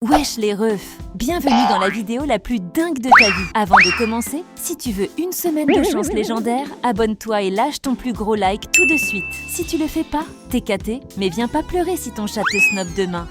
Wesh les refs! Bienvenue dans la vidéo la plus dingue de ta vie! Avant de commencer, si tu veux une semaine de chance légendaire, abonne-toi et lâche ton plus gros like tout de suite. Si tu le fais pas, t'es caté, mais viens pas pleurer si ton chat te snob demain.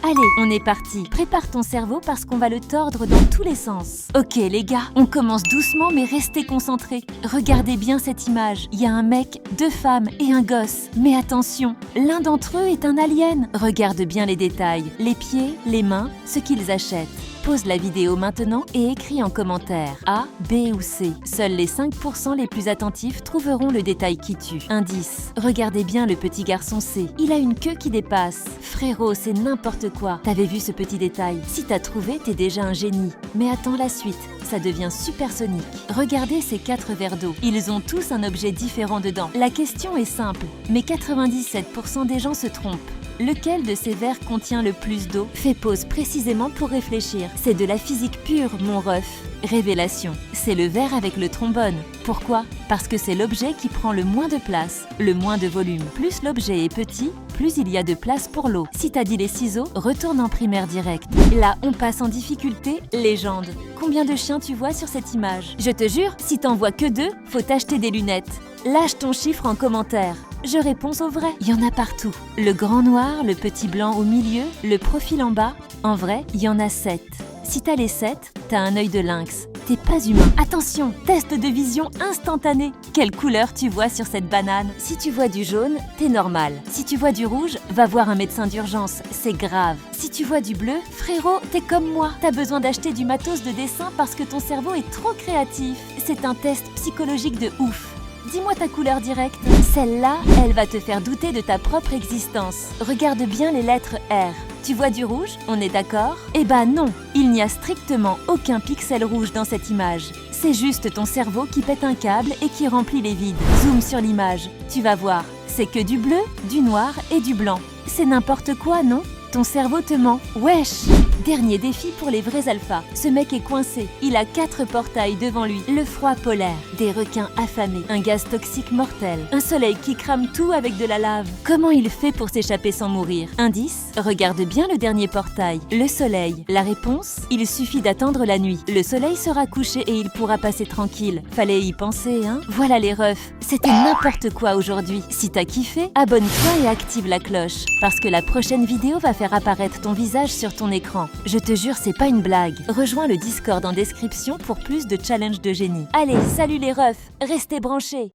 Allez, on est parti. Prépare ton cerveau parce qu'on va le tordre dans tous les sens. Ok les gars, on commence doucement mais restez concentrés. Regardez bien cette image. Il y a un mec, deux femmes et un gosse. Mais attention, l'un d'entre eux est un alien. Regarde bien les détails. Les pieds, les mains, ce qu'ils achètent. Pause la vidéo maintenant et écris en commentaire A, B ou C. Seuls les 5% les plus attentifs trouveront le détail qui tue. Indice. Regardez bien le petit garçon C. Il a une queue qui dépasse. Frérot, c'est n'importe quoi. T'avais vu ce petit détail? Si t'as trouvé, t'es déjà un génie. Mais attends la suite. Ça devient supersonique. Regardez ces 4 verres d'eau. Ils ont tous un objet différent dedans. La question est simple, mais 97% des gens se trompent. Lequel de ces verres contient le plus d'eau? Fais pause précisément pour réfléchir. C'est de la physique pure, mon ref. Révélation. C'est le verre avec le trombone. Pourquoi? Parce que c'est l'objet qui prend le moins de place, le moins de volume. Plus l'objet est petit, plus il y a de place pour l'eau. Si t'as dit les ciseaux, retourne en primaire direct. Là, on passe en difficulté, légende. Combien de chiens tu vois sur cette image? Je te jure, si t'en vois que 2, faut t'acheter des lunettes. Lâche ton chiffre en commentaire. Je réponds au vrai. Il y en a partout. Le grand noir, le petit blanc au milieu, le profil en bas. En vrai, il y en a 7. Si t'as les 7, t'as un œil de lynx. T'es pas humain. Attention, test de vision instantané. Quelle couleur tu vois sur cette banane? Si tu vois du jaune, t'es normal. Si tu vois du rouge, va voir un médecin d'urgence, c'est grave. Si tu vois du bleu, frérot, t'es comme moi. T'as besoin d'acheter du matos de dessin parce que ton cerveau est trop créatif. C'est un test psychologique de ouf. Dis-moi ta couleur directe. Celle-là, elle va te faire douter de ta propre existence. Regarde bien les lettres R. Tu vois du rouge? On est d'accord? Eh ben non, il n'y a strictement aucun pixel rouge dans cette image. C'est juste ton cerveau qui pète un câble et qui remplit les vides. Zoom sur l'image, tu vas voir. C'est que du bleu, du noir et du blanc. C'est n'importe quoi, non? Ton cerveau te ment. Wesh! Dernier défi pour les vrais alphas. Ce mec est coincé. Il a 4 portails devant lui. Le froid polaire, des requins affamés, un gaz toxique mortel, un soleil qui crame tout avec de la lave. Comment il fait pour s'échapper sans mourir? Indice, regarde bien le dernier portail. Le soleil. La réponse? Il suffit d'attendre la nuit. Le soleil sera couché et il pourra passer tranquille. Fallait y penser, hein? Voilà les refs. C'était n'importe quoi aujourd'hui. Si t'as kiffé, abonne-toi et active la cloche. Parce que la prochaine vidéo va faire apparaître ton visage sur ton écran. Je te jure, c'est pas une blague. Rejoins le Discord en description pour plus de challenges de génie. Allez, salut les refs, restez branchés!